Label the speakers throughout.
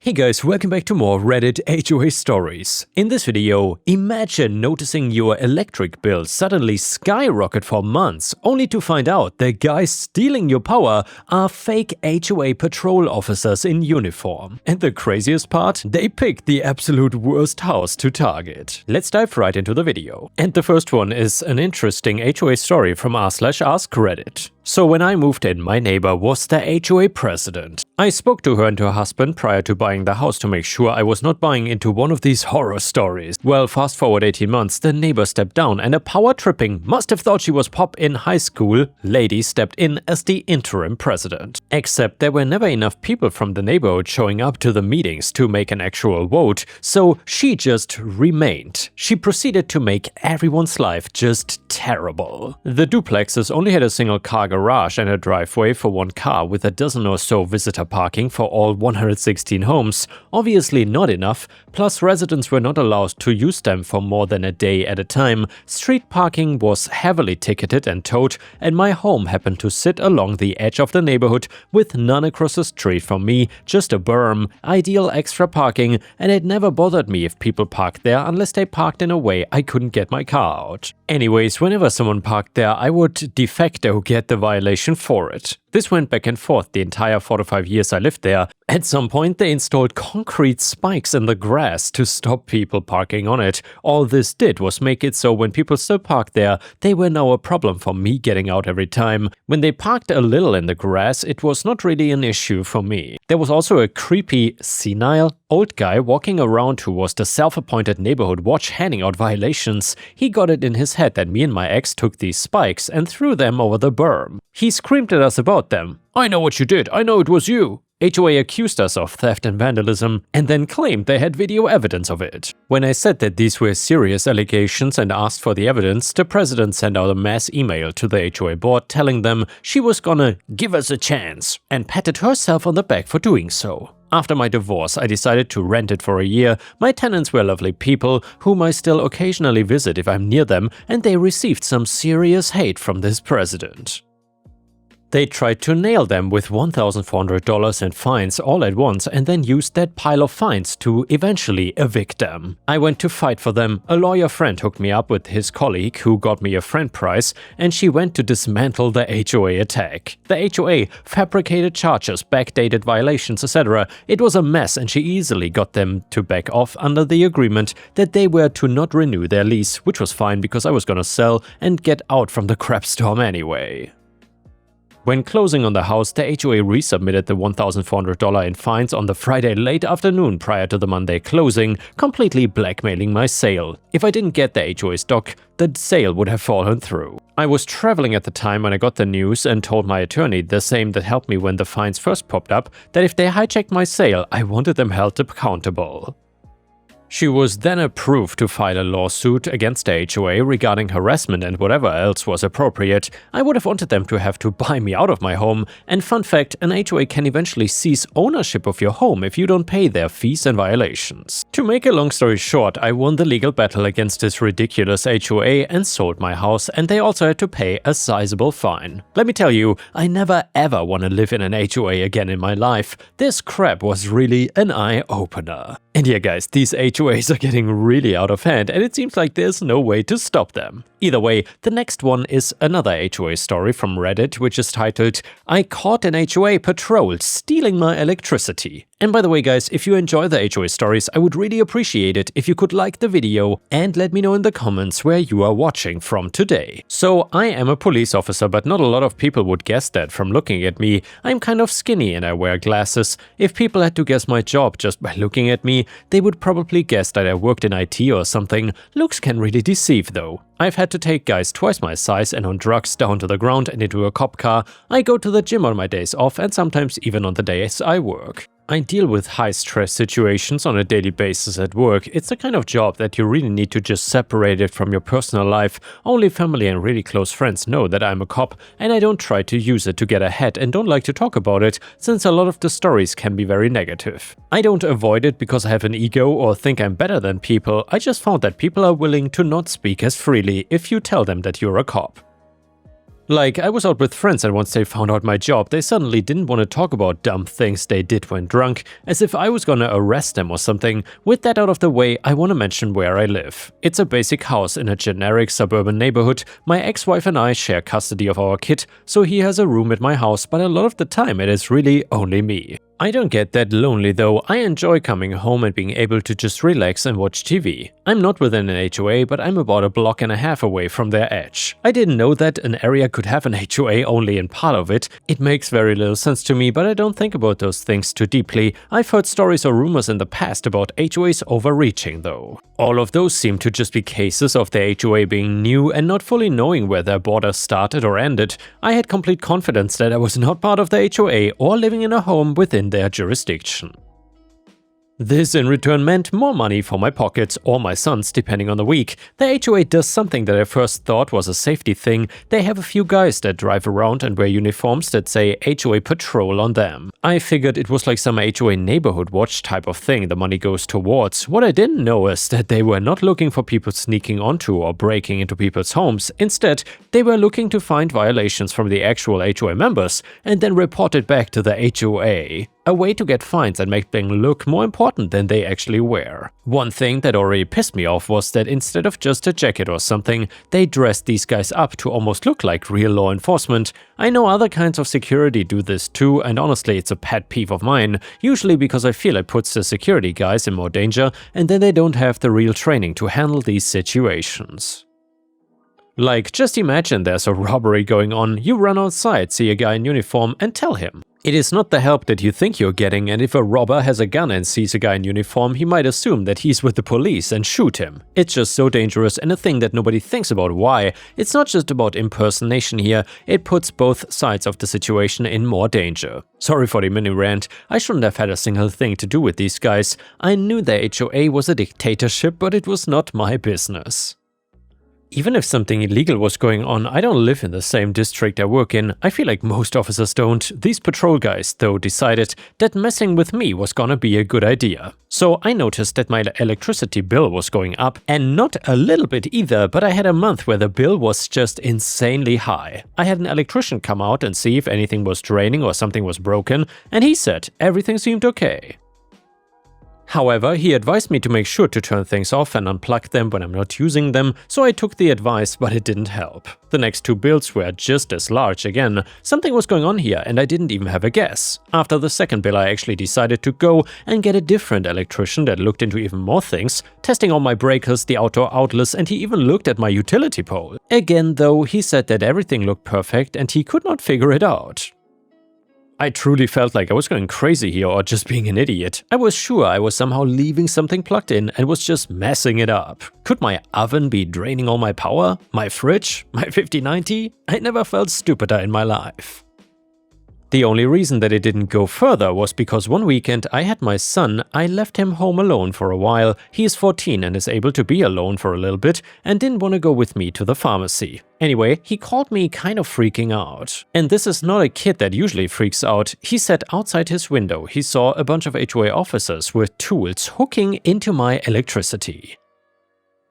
Speaker 1: Hey guys, welcome back to more Reddit HOA stories. In this video, imagine noticing your electric bill suddenly skyrocket for months, only to find out the guys stealing your power are fake HOA patrol officers in uniform. And the craziest part? They picked the absolute worst house to target. Let's dive right into the video. And the first one is an interesting HOA story from r/askreddit. So when I moved in, my neighbor was the HOA president. I spoke to her and her husband prior to buying the house to make sure I was not buying into one of these horror stories. Well, fast forward 18 months, the neighbor stepped down and a power-tripping, must have thought she was pop in high school, lady stepped in as the interim president. Except there were never enough people from the neighborhood showing up to the meetings to make an actual vote, so she just remained. She proceeded to make everyone's life just terrible. The duplexes only had a single car garage and a driveway for one car with a dozen or so visitor parking for all 116 homes. Obviously not enough, plus residents were not allowed to use them for more than a day at a time. Street parking was heavily ticketed and towed, and my home happened to sit along the edge of the neighborhood with none across the street from me, just a berm, ideal extra parking, and it never bothered me if people parked there unless they parked in a way I couldn't get my car out. Anyways, whenever someone parked there, I would de facto get the violation for it. This went back and forth the entire 4 to 5 years I lived there. At some point, they installed concrete spikes in the grass to stop people parking on it. All this did was make it so when people still parked there, they were now a problem for me getting out every time. When they parked a little in the grass, it was not really an issue for me. There was also a creepy, senile, old guy walking around who was the self-appointed neighborhood watch handing out violations. He got it in his head that me and my ex took these spikes and threw them over the berm. He screamed at us about them. "I know what you did, I know it was you." HOA accused us of theft and vandalism and then claimed they had video evidence of it. When I said that these were serious allegations and asked for the evidence, the president sent out a mass email to the HOA board telling them she was gonna give us a chance and patted herself on the back for doing so. After my divorce, I decided to rent it for a year. My tenants were lovely people whom I still occasionally visit if I'm near them, and they received some serious hate from this president. They tried to nail them with $1,400 in fines all at once and then used that pile of fines to eventually evict them. I went to fight for them. A lawyer friend hooked me up with his colleague who got me a friend price, and she went to dismantle the HOA attack. The HOA fabricated charges, backdated violations, etc. It was a mess, and she easily got them to back off under the agreement that they were to not renew their lease, which was fine because I was gonna sell and get out from the crap storm anyway. When closing on the house, the HOA resubmitted the $1,400 in fines on the Friday late afternoon prior to the Monday closing, completely blackmailing my sale. If I didn't get the HOA stock, the sale would have fallen through. I was traveling at the time when I got the news and told my attorney, the same that helped me when the fines first popped up, that if they hijacked my sale, I wanted them held accountable. She was then approved to file a lawsuit against the HOA regarding harassment and whatever else was appropriate. I would have wanted them to have to buy me out of my home, and fun fact, an HOA can eventually seize ownership of your home if you don't pay their fees and violations. To make a long story short, I won the legal battle against this ridiculous HOA and sold my house, and they also had to pay a sizable fine. Let me tell you, I never ever want to live in an HOA again in my life. This crap was really an eye-opener. And yeah guys, these HOAs are getting really out of hand, and it seems like there's no way to stop them. Either way, the next one is another HOA story from Reddit, which is titled, "I caught an HOA patrol stealing my electricity." And by the way guys, if you enjoy the HOA stories, I would really appreciate it if you could like the video and let me know in the comments where you are watching from today. So I am a police officer, but not a lot of people would guess that from looking at me. I'm kind of skinny and I wear glasses. If people had to guess my job just by looking at me, they would probably guess that I worked in IT or something. Looks can really deceive though. I've had to take guys twice my size and on drugs down to the ground and into a cop car. I go to the gym on my days off and sometimes even on the days I work. I deal with high-stress situations on a daily basis at work. It's the kind of job that you really need to just separate it from your personal life. Only family and really close friends know that I'm a cop, and I don't try to use it to get ahead and don't like to talk about it, since a lot of the stories can be very negative. I don't avoid it because I have an ego or think I'm better than people. I just found that people are willing to not speak as freely if you tell them that you're a cop. Like, I was out with friends and once they found out my job, they suddenly didn't want to talk about dumb things they did when drunk, as if I was gonna arrest them or something. With that out of the way, I want to mention where I live. It's a basic house in a generic suburban neighborhood. My ex-wife and I share custody of our kid, so he has a room at my house, but a lot of the time it is really only me. I don't get that lonely though. I enjoy coming home and being able to just relax and watch TV. I'm not within an HOA, but I'm about a block and a half away from their edge. I didn't know that an area could have an HOA only in part of it. It makes very little sense to me, but I don't think about those things too deeply. I've heard stories or rumors in the past about HOAs overreaching though. All of those seem to just be cases of the HOA being new and not fully knowing where their borders started or ended. I had complete confidence that I was not part of the HOA or living in a home within their jurisdiction. This in return meant more money for my pockets or my son's depending on the week. The HOA does something that I first thought was a safety thing. They have a few guys that drive around and wear uniforms that say HOA patrol on them. I figured it was like some HOA neighborhood watch type of thing the money goes towards. What I didn't know is that they were not looking for people sneaking onto or breaking into people's homes. Instead, they were looking to find violations from the actual HOA members and then report it back to the HOA. A way to get fines and make them look more important than they actually were. One thing that already pissed me off was that instead of just a jacket or something, they dressed these guys up to almost look like real law enforcement. I know other kinds of security do this too, and honestly it's a pet peeve of mine, usually because I feel it puts the security guys in more danger and then they don't have the real training to handle these situations. Like, just imagine there's a robbery going on, you run outside, see a guy in uniform and tell him. It is not the help that you think you're getting, and if a robber has a gun and sees a guy in uniform, he might assume that he's with the police and shoot him. It's just so dangerous and a thing that nobody thinks about why. It's not just about impersonation here, it puts both sides of the situation in more danger. Sorry for the mini rant, I shouldn't have had a single thing to do with these guys. I knew the HOA was a dictatorship, but it was not my business. Even if something illegal was going on, I don't live in the same district I work in. I feel like most officers don't. These patrol guys, though, decided that messing with me was gonna be a good idea. So I noticed that my electricity bill was going up, and not a little bit either, but I had a month where the bill was just insanely high. I had an electrician come out and see if anything was draining or something was broken, and he said everything seemed okay. However, he advised me to make sure to turn things off and unplug them when I'm not using them, so I took the advice, but it didn't help. The next two bills were just as large again. Something was going on here and I didn't even have a guess. After the second bill, I actually decided to go and get a different electrician that looked into even more things, testing all my breakers, the outdoor outlets, and he even looked at my utility pole. Again though, he said that everything looked perfect and he could not figure it out. I truly felt like I was going crazy here or just being an idiot. I was sure I was somehow leaving something plugged in and was just messing it up. Could my oven be draining all my power? My fridge? My 5090? I never felt stupider in my life. The only reason that it didn't go further was because one weekend I had my son. I left him home alone for a while. He is 14 and is able to be alone for a little bit and didn't want to go with me to the pharmacy. Anyway, he called me kind of freaking out. And this is not a kid that usually freaks out. He said outside his window he saw a bunch of HOA officers with tools hooking into my electricity.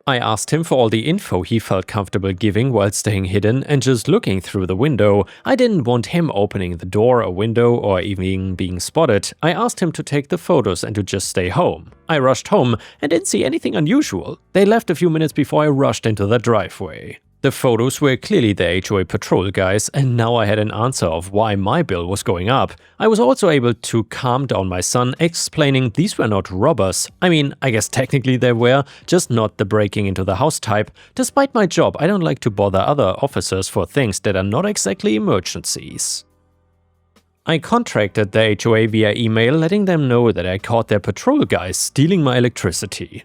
Speaker 1: I asked him for all the info he felt comfortable giving while staying hidden and just looking through the window. I didn't want him opening the door or window or even being spotted. I asked him to take the photos and to just stay home. I rushed home and didn't see anything unusual. They left a few minutes before I rushed into the driveway. The photos were clearly the HOA patrol guys, and now I had an answer of why my bill was going up. I was also able to calm down my son, explaining these were not robbers. I mean, I guess technically they were, just not the breaking into the house type. Despite my job, I don't like to bother other officers for things that are not exactly emergencies. I contacted the HOA via email, letting them know that I caught their patrol guys stealing my electricity.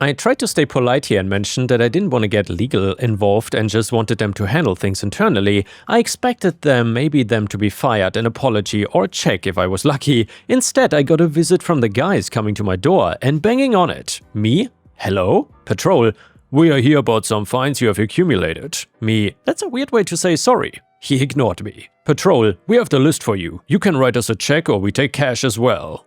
Speaker 1: I tried to stay polite here and mentioned that I didn't want to get legal involved and just wanted them to handle things internally. I expected them to be fired, an apology, or a check if I was lucky. Instead, I got a visit from the guys coming to my door and banging on it. Me? Hello? Patrol? We are here about some fines you have accumulated. Me? That's a weird way to say sorry. He ignored me. Patrol? We have the list for you. You can write us a check or we take cash as well.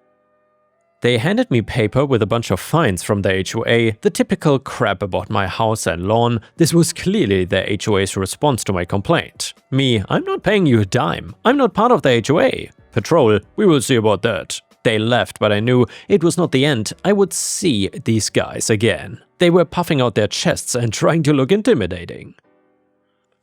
Speaker 1: They handed me paper with a bunch of fines from the HOA, the typical crap about my house and lawn. This was clearly the HOA's response to my complaint. Me, I'm not paying you a dime. I'm not part of the HOA. Patrol, we will see about that. They left, but I knew it was not the end. I would see these guys again. They were puffing out their chests and trying to look intimidating.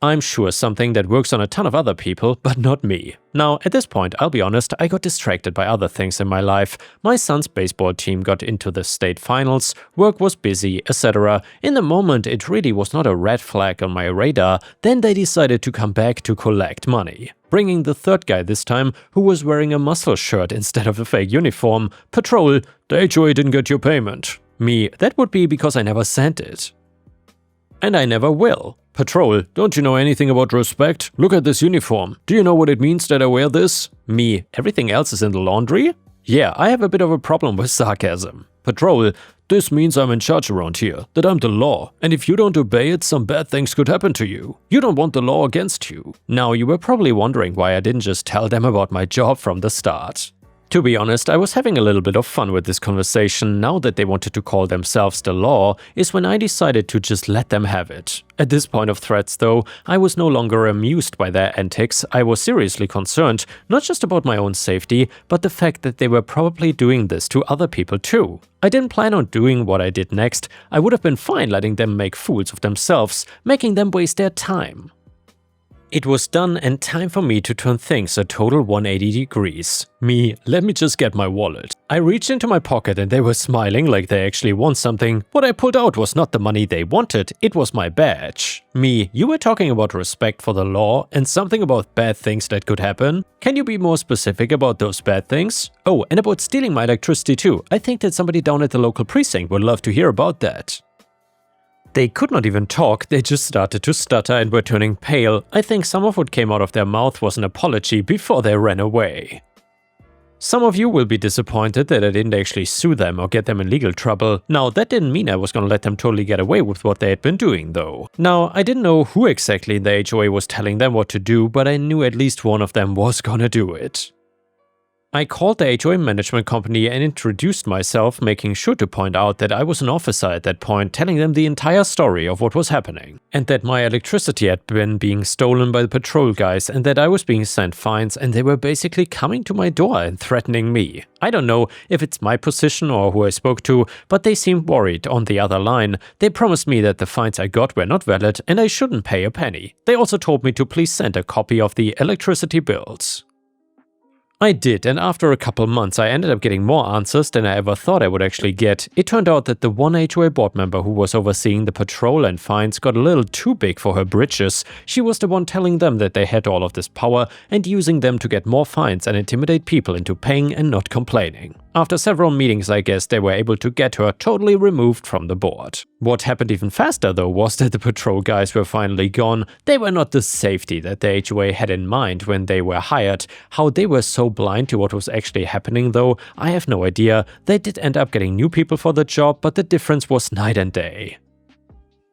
Speaker 1: I'm sure something that works on a ton of other people, but not me. Now, at this point, I'll be honest, I got distracted by other things in my life. My son's baseball team got into the state finals, work was busy, etc. In the moment, it really was not a red flag on my radar. Then they decided to come back to collect money, bringing the third guy this time, who was wearing a muscle shirt instead of a fake uniform. Patrol, the HOA didn't get your payment. Me, that would be because I never sent it. And I never will. Patrol, don't you know anything about respect? Look at this uniform. Do you know what it means that I wear this? Me, everything else is in the laundry? Yeah, I have a bit of a problem with sarcasm. Patrol, this means I'm in charge around here, that I'm the law, and if you don't obey it, some bad things could happen to you. You don't want the law against you. Now, you were probably wondering why I didn't just tell them about my job from the start. To be honest, I was having a little bit of fun with this conversation. Now that they wanted to call themselves the law is when I decided to just let them have it. At this point of threats though, I was no longer amused by their antics. I was seriously concerned, not just about my own safety, but the fact that they were probably doing this to other people too. I didn't plan on doing what I did next. I would have been fine letting them make fools of themselves, making them waste their time. It was done and time for me to turn things a total 180 degrees. Me, let me just get my wallet. I reached into my pocket and they were smiling like they actually want something. What I pulled out was not the money they wanted, it was my badge. Me, you were talking about respect for the law and something about bad things that could happen. Can you be more specific about those bad things? Oh, and about stealing my electricity too. I think that somebody down at the local precinct would love to hear about that. They could not even talk, they just started to stutter and were turning pale. I think some of what came out of their mouth was an apology before they ran away. Some of you will be disappointed that I didn't actually sue them or get them in legal trouble. Now, that didn't mean I was gonna let them totally get away with what they had been doing though. Now, I didn't know who exactly in the HOA was telling them what to do, but I knew at least one of them was gonna do it. I called the HOA management company and introduced myself, making sure to point out that I was an officer at that point, telling them the entire story of what was happening, and that my electricity had been being stolen by the patrol guys and that I was being sent fines and they were basically coming to my door and threatening me. I don't know if it's my position or who I spoke to, but they seemed worried on the other line. They promised me that the fines I got were not valid and I shouldn't pay a penny. They also told me to please send a copy of the electricity bills. I did, and after a couple months I ended up getting more answers than I ever thought I would actually get. It turned out that the one HOA board member who was overseeing the patrol and fines got a little too big for her britches. She was the one telling them that they had all of this power and using them to get more fines and intimidate people into paying and not complaining. After several meetings, I guess they were able to get her totally removed from the board. What happened even faster though was that the patrol guys were finally gone. They were not the safety that the HOA had in mind when they were hired. How they were so blind to what was actually happening though, I have no idea. They did end up getting new people for the job, but the difference was night and day.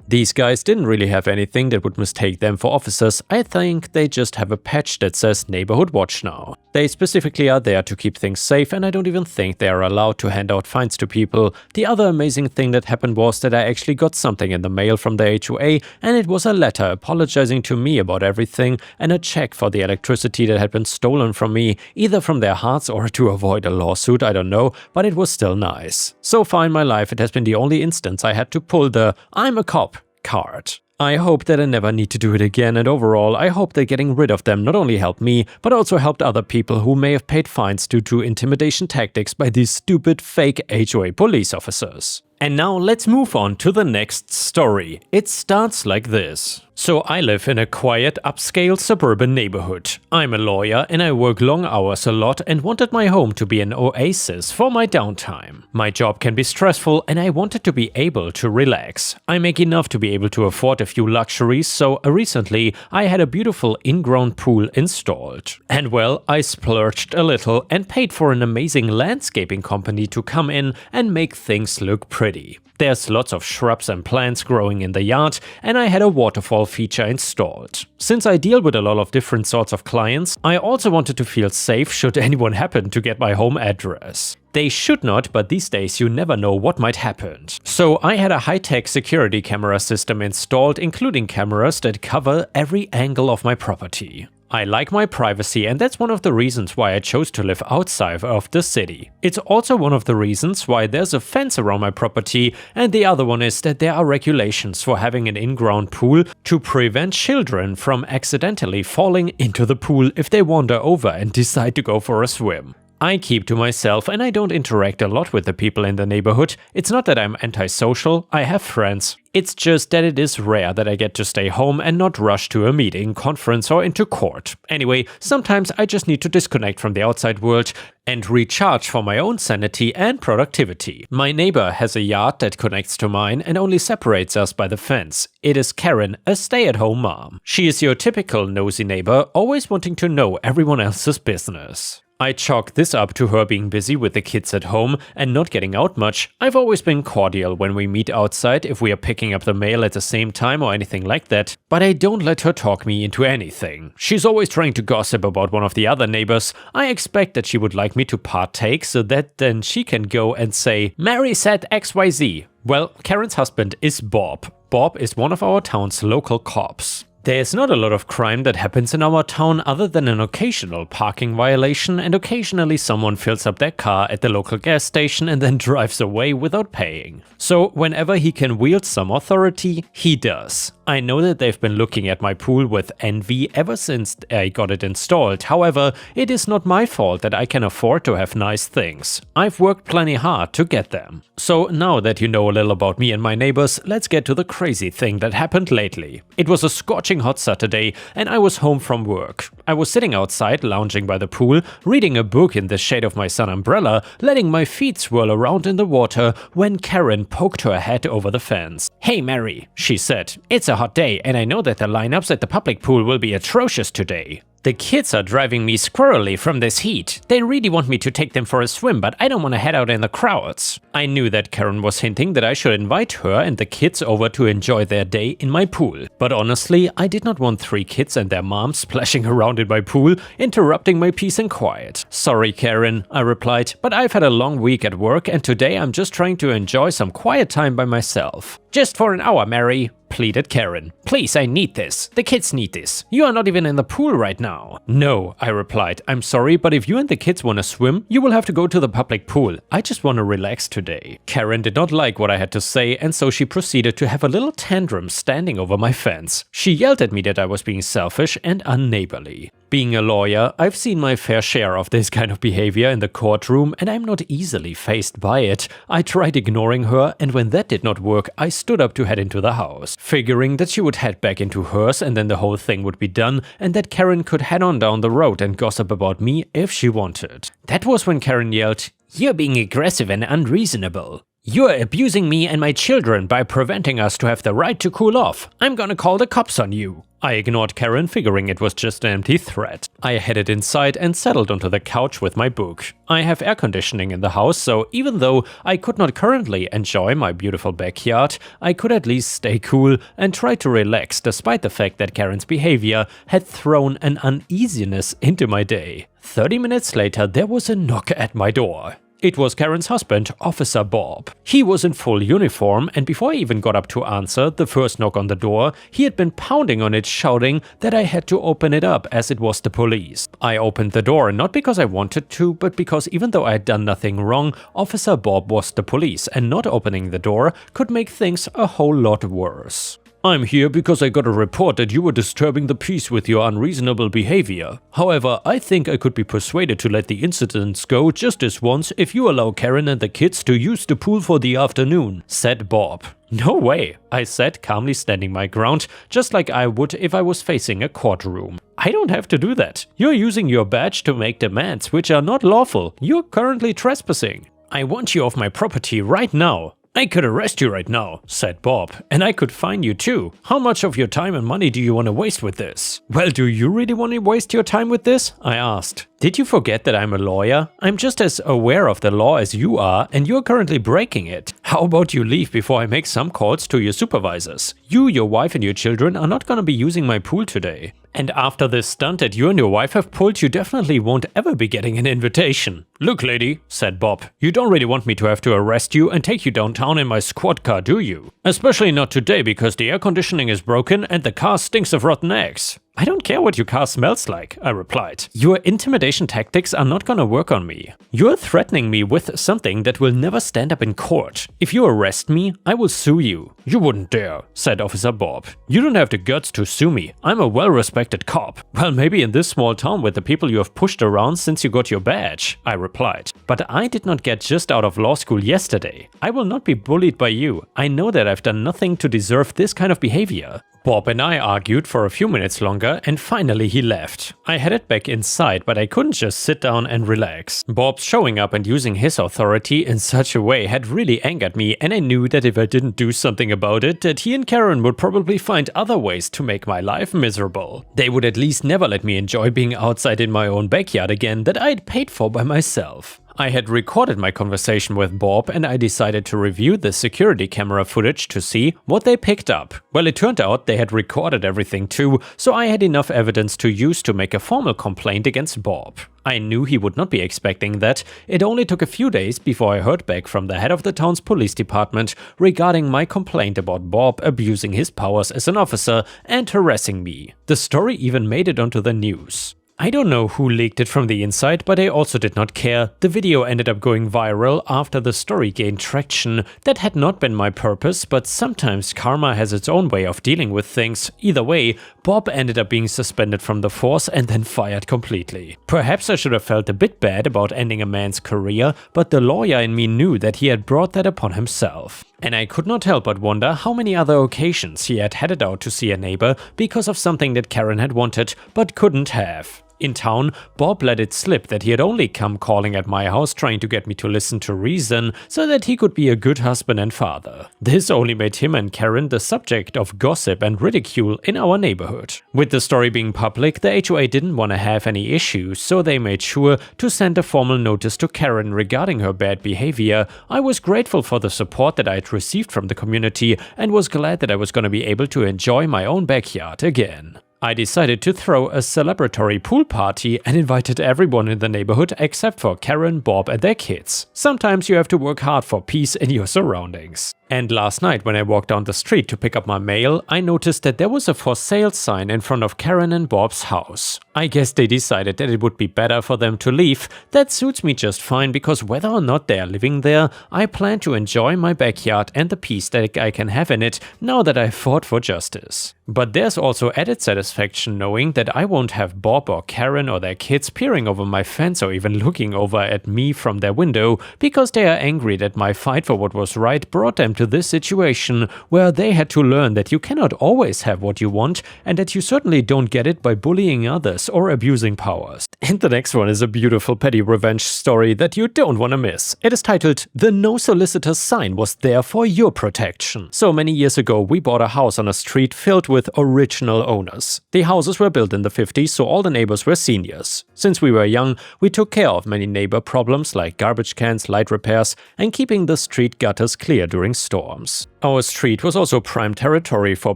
Speaker 1: These guys didn't really have anything that would mistake them for officers. I think they just have a patch that says Neighborhood Watch now. They specifically are there to keep things safe, and I don't even think they are allowed to hand out fines to people. The other amazing thing that happened was that I actually got something in the mail from the HOA, and it was a letter apologizing to me about everything and a check for the electricity that had been stolen from me, either from their hearts or to avoid a lawsuit, I don't know, but it was still nice. So far in my life, it has been the only instance I had to pull the "I'm a cop" card. I hope that I never need to do it again, and overall, I hope that getting rid of them not only helped me, but also helped other people who may have paid fines due to intimidation tactics by these stupid fake HOA police officers. And now let's move on to the next story. It starts like this. So I live in a quiet, upscale suburban neighborhood. I'm a lawyer and I work long hours a lot and wanted my home to be an oasis for my downtime. My job can be stressful and I wanted to be able to relax. I make enough to be able to afford a few luxuries, so recently I had a beautiful in-ground pool installed. And well, I splurged a little and paid for an amazing landscaping company to come in and make things look pretty. There's lots of shrubs and plants growing in the yard, and I had a waterfall feature installed. Since I deal with a lot of different sorts of clients, I also wanted to feel safe should anyone happen to get my home address. They should not, but these days you never know what might happen. So I had a high-tech security camera system installed, including cameras that cover every angle of my property. I like my privacy, and that's one of the reasons why I chose to live outside of the city. It's also one of the reasons why there's a fence around my property, and the other one is that there are regulations for having an in-ground pool to prevent children from accidentally falling into the pool if they wander over and decide to go for a swim. I keep to myself and I don't interact a lot with the people in the neighborhood. It's not that I'm antisocial, I have friends. It's just that it is rare that I get to stay home and not rush to a meeting, conference or into court. Anyway, sometimes I just need to disconnect from the outside world and recharge for my own sanity and productivity. My neighbor has a yard that connects to mine and only separates us by the fence. It is Karen, a stay-at-home mom. She is your typical nosy neighbor, always wanting to know everyone else's business. I chalk this up to her being busy with the kids at home and not getting out much. I've always been cordial when we meet outside if we are picking up the mail at the same time or anything like that, but I don't let her talk me into anything. She's always trying to gossip about one of the other neighbors. I expect that she would like me to partake so that then she can go and say, "Mary said XYZ." Well, Karen's husband is Bob. Bob is one of our town's local cops. There's not a lot of crime that happens in our town other than an occasional parking violation, and occasionally someone fills up their car at the local gas station and then drives away without paying. So whenever he can wield some authority, he does. I know that they've been looking at my pool with envy ever since I got it installed. However, it is not my fault that I can afford to have nice things. I've worked plenty hard to get them. So now that you know a little about me and my neighbors, let's get to the crazy thing that happened lately. It was a scorching hot Saturday and I was home from work. I was sitting outside, lounging by the pool, reading a book in the shade of my sun umbrella, letting my feet swirl around in the water when Karen poked her head over the fence. "Hey Mary," she said, "it's a hot day and I know that the lineups at the public pool will be atrocious today. The kids are driving me squirrely from this heat. They really want me to take them for a swim, but I don't want to head out in the crowds." I knew that Karen was hinting that I should invite her and the kids over to enjoy their day in my pool. But honestly, I did not want 3 kids and their moms splashing around in my pool, interrupting my peace and quiet. "Sorry, Karen," I replied, "but I've had a long week at work and today I'm just trying to enjoy some quiet time by myself." "Just for an hour, Mary," pleaded Karen. "Please, I need this. The kids need this. You are not even in the pool right now." "No," I replied. "I'm sorry, but if you and the kids want to swim, you will have to go to the public pool. I just want to relax today." Karen did not like what I had to say, and so she proceeded to have a little tantrum standing over my fence. She yelled at me that I was being selfish and unneighborly. Being a lawyer, I've seen my fair share of this kind of behavior in the courtroom, and I'm not easily fazed by it. I tried ignoring her, and when that did not work, I stood up to head into the house, figuring that she would head back into hers and then the whole thing would be done, and that Karen could head on down the road and gossip about me if she wanted. That was when Karen yelled, "You're being aggressive and unreasonable. You're abusing me and my children by preventing us to have the right to cool off. I'm gonna call the cops on you." I ignored Karen, figuring it was just an empty threat. I headed inside and settled onto the couch with my book. I have air conditioning in the house, so even though I could not currently enjoy my beautiful backyard, I could at least stay cool and try to relax despite the fact that Karen's behavior had thrown an uneasiness into my day. 30 minutes later, there was a knock at my door. It was Karen's husband, Officer Bob. He was in full uniform, and before I even got up to answer the first knock on the door, he had been pounding on it, shouting that I had to open it up as it was the police. I opened the door, not because I wanted to, but because even though I had done nothing wrong, Officer Bob was the police, and not opening the door could make things a whole lot worse. "I'm here because I got a report that you were disturbing the peace with your unreasonable behavior. However, I think I could be persuaded to let the incidents go just this once if you allow Karen and the kids to use the pool for the afternoon," said Bob. "No way," I said, calmly standing my ground, just like I would if I was facing a courtroom. "I don't have to do that. You're using your badge to make demands which are not lawful. You're currently trespassing. I want you off my property right now." "I could arrest you right now," said Bob, "and I could fine you too. How much of your time and money do you want to waste with this?" "Well, do you really want to waste your time with this?" I asked. "Did you forget that I'm a lawyer? I'm just as aware of the law as you are, and you're currently breaking it. How about you leave before I make some calls to your supervisors? You, your wife and your children are not gonna be using my pool today. And after this stunt that you and your wife have pulled, you definitely won't ever be getting an invitation." "Look, lady," said Bob, "you don't really want me to have to arrest you and take you downtown in my squad car, do you? Especially not today because the air conditioning is broken and the car stinks of rotten eggs." "I don't care what your car smells like," I replied. "Your intimidation tactics are not gonna work on me. You're threatening me with something that will never stand up in court. If you arrest me, I will sue you." "You wouldn't dare," said Officer Bob. "You don't have the guts to sue me. I'm a well-respected cop." "Well, maybe in this small town with the people you have pushed around since you got your badge," I replied. "But I did not get just out of law school yesterday. I will not be bullied by you. I know that I've done nothing to deserve this kind of behavior." Bob and I argued for a few minutes longer and finally he left. I headed back inside, but I couldn't just sit down and relax. Bob showing up and using his authority in such a way had really angered me, and I knew that if I didn't do something about it, that he and Karen would probably find other ways to make my life miserable. They would at least never let me enjoy being outside in my own backyard again that I'd paid for by myself. I had recorded my conversation with Bob and I decided to review the security camera footage to see what they picked up. Well, it turned out they had recorded everything too, so I had enough evidence to use to make a formal complaint against Bob. I knew he would not be expecting that. It only took a few days before I heard back from the head of the town's police department regarding my complaint about Bob abusing his powers as an officer and harassing me. The story even made it onto the news. I don't know who leaked it from the inside, but I also did not care. The video ended up going viral after the story gained traction. That had not been my purpose, but sometimes karma has its own way of dealing with things. Either way, Bob ended up being suspended from the force and then fired completely. Perhaps I should have felt a bit bad about ending a man's career, but the lawyer in me knew that he had brought that upon himself. And I could not help but wonder how many other occasions he had headed out to see a neighbor because of something that Karen had wanted but couldn't have. In town, Bob let it slip that he had only come calling at my house trying to get me to listen to reason so that he could be a good husband and father. This only made him and Karen the subject of gossip and ridicule in our neighborhood. With the story being public, the HOA didn't want to have any issues, so they made sure to send a formal notice to Karen regarding her bad behavior. I was grateful for the support that I had received from the community and was glad that I was going to be able to enjoy my own backyard again. I decided to throw a celebratory pool party and invited everyone in the neighborhood except for Karen, Bob and their kids. Sometimes you have to work hard for peace in your surroundings. And last night when I walked down the street to pick up my mail, I noticed that there was a for sale sign in front of Karen and Bob's house. I guess they decided that it would be better for them to leave. That suits me just fine because whether or not they are living there, I plan to enjoy my backyard and the peace that I can have in it now that I fought for justice. But there's also added satisfaction knowing that I won't have Bob or Karen or their kids peering over my fence or even looking over at me from their window because they are angry that my fight for what was right brought them to this situation where they had to learn that you cannot always have what you want and that you certainly don't get it by bullying others or abusing powers. And the next one is a beautiful petty revenge story that you don't want to miss. It is titled "The No Solicitors Sign Was There for Your Protection." So many years ago we bought a house on a street filled with original owners. The houses were built in the 50s, so all the neighbors were seniors. Since we were young, we took care of many neighbor problems like garbage cans, light repairs, and keeping the street gutters clear during storms. Our street was also prime territory for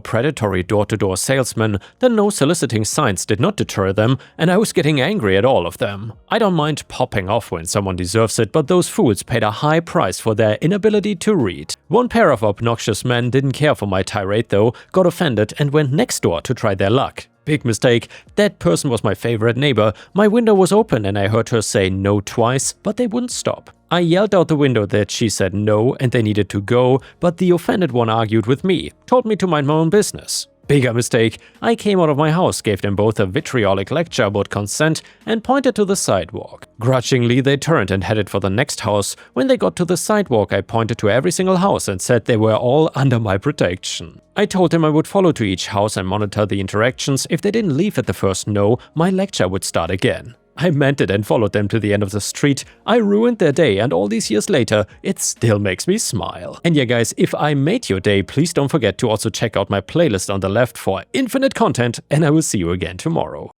Speaker 1: predatory door-to-door salesmen. The no soliciting signs did not deter them, and I was getting angry at all of them. I don't mind popping off when someone deserves it, but those fools paid a high price for their inability to read. One pair of obnoxious men didn't care for my tirade though, got offended and went next door to try their luck. Big mistake. That person was my favorite neighbor. My window was open and I heard her say no twice, but they wouldn't stop. I yelled out the window that she said no and they needed to go, but the offended one argued with me, told me to mind my own business. Bigger mistake. I came out of my house, gave them both a vitriolic lecture about consent, and pointed to the sidewalk. Grudgingly, they turned and headed for the next house. When they got to the sidewalk, I pointed to every single house and said they were all under my protection. I told them I would follow to each house and monitor the interactions. If they didn't leave at the first no, my lecture would start again. I meant it and followed them to the end of the street. I ruined their day, and all these years later, it still makes me smile. And yeah guys, if I made your day, please don't forget to also check out my playlist on the left for infinite content, and I will see you again tomorrow.